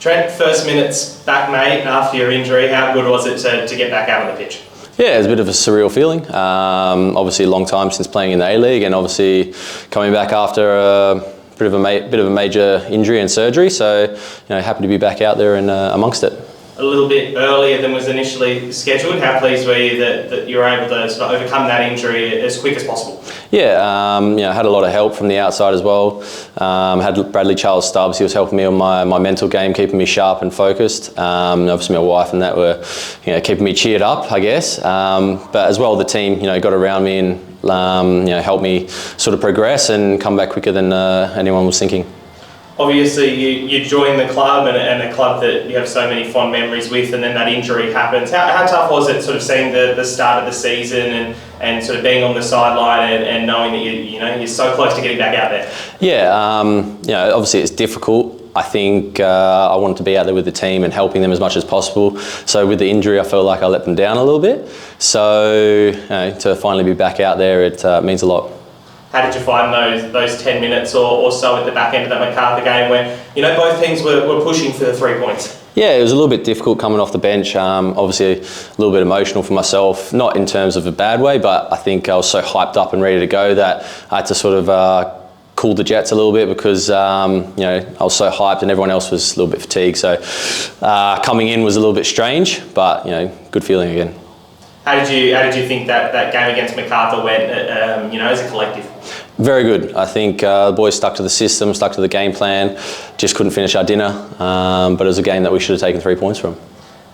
Trent, first minutes back, mate, after your injury, how good was it to get back out on the pitch? Yeah, it was a bit of a surreal feeling. Obviously a long time since playing in the A-League, and obviously coming back after a bit of a major injury and surgery, so happy to be back out there and amongst it. A little bit earlier than was initially scheduled. How pleased were you that you were able to sort of overcome that injury as quick as possible? Yeah, had a lot of help from the outside as well. Had Bradley Charles Stubbs. He was helping me on my mental game, keeping me sharp and focused. Obviously my wife and that were keeping me cheered up, I guess. But as well, the team got around me and helped me sort of progress and come back quicker than anyone was thinking. Obviously, you joined the club and a club that you have so many fond memories with, and then that injury happens. How tough was it sort of seeing the start of the season and sort of being on the sideline and knowing that you're so close to getting back out there? Yeah, obviously it's difficult. I think I wanted to be out there with the team and helping them as much as possible. So with the injury, I felt like I let them down a little bit. So to finally be back out there, it means a lot. How did you find those 10 minutes or so at the back end of that MacArthur game where both teams were pushing for the 3 points? Yeah, it was a little bit difficult coming off the bench. Obviously a little bit emotional for myself, not in terms of a bad way, but I think I was so hyped up and ready to go that I had to sort of cool the jets a little bit because I was so hyped and everyone else was a little bit fatigued. So coming in was a little bit strange, but good feeling again. How did you think that game against MacArthur went? As a collective. Very good. I think the boys stuck to the system, stuck to the game plan. Just couldn't finish our dinner, but it was a game that we should have taken 3 points from.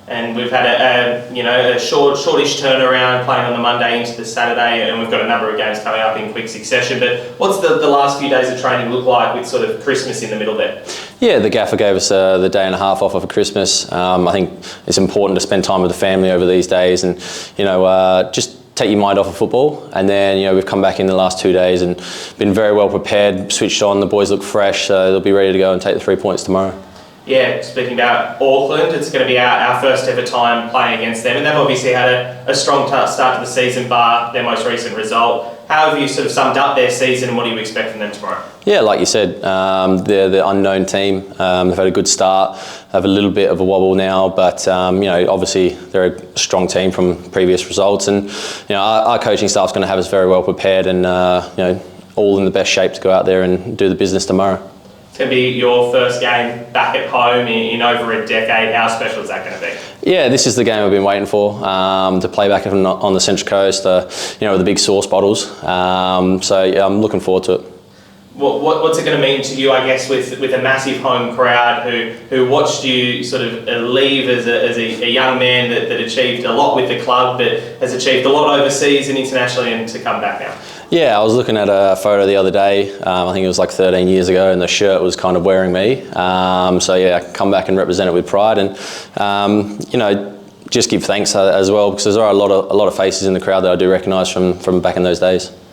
And we've had a shortish turnaround playing on the Monday into the Saturday, and we've got a number of games coming up in quick succession. But what's the last few days of training look like with sort of Christmas in the middle there? Yeah, the gaffer gave us the day and a half off for Christmas. I think it's important to spend time with the family over these days, and just take your mind off of football. And then we've come back in the last 2 days and been very well prepared, switched on. The boys look fresh, so they'll be ready to go and take the 3 points tomorrow. Yeah, speaking about Auckland, it's going to be our first ever time playing against them, and they've obviously had a strong start to the season bar their most recent result. How have you sort of summed up their season, and what do you expect from them tomorrow? Yeah, like you said, they're the unknown team. They've had a good start, have a little bit of a wobble now, but obviously they're a strong team from previous results, and our coaching staff's going to have us very well prepared and all in the best shape to go out there and do the business tomorrow. It's going to be your first game back at home in over a decade. How special is that going to be? Yeah, this is the game I've been waiting for, to play back on the Central Coast, with the big sauce bottles. So yeah, I'm looking forward to it. What's it going to mean to you, I guess, with a massive home crowd who watched you sort of leave as a young man that achieved a lot with the club, but has achieved a lot overseas and internationally, and to come back now? Yeah, I was looking at a photo the other day. I think it was like 13 years ago, and the shirt was kind of wearing me. So yeah, I come back and represent it with pride, and just give thanks as well, because there are a lot of faces in the crowd that I do recognise from back in those days.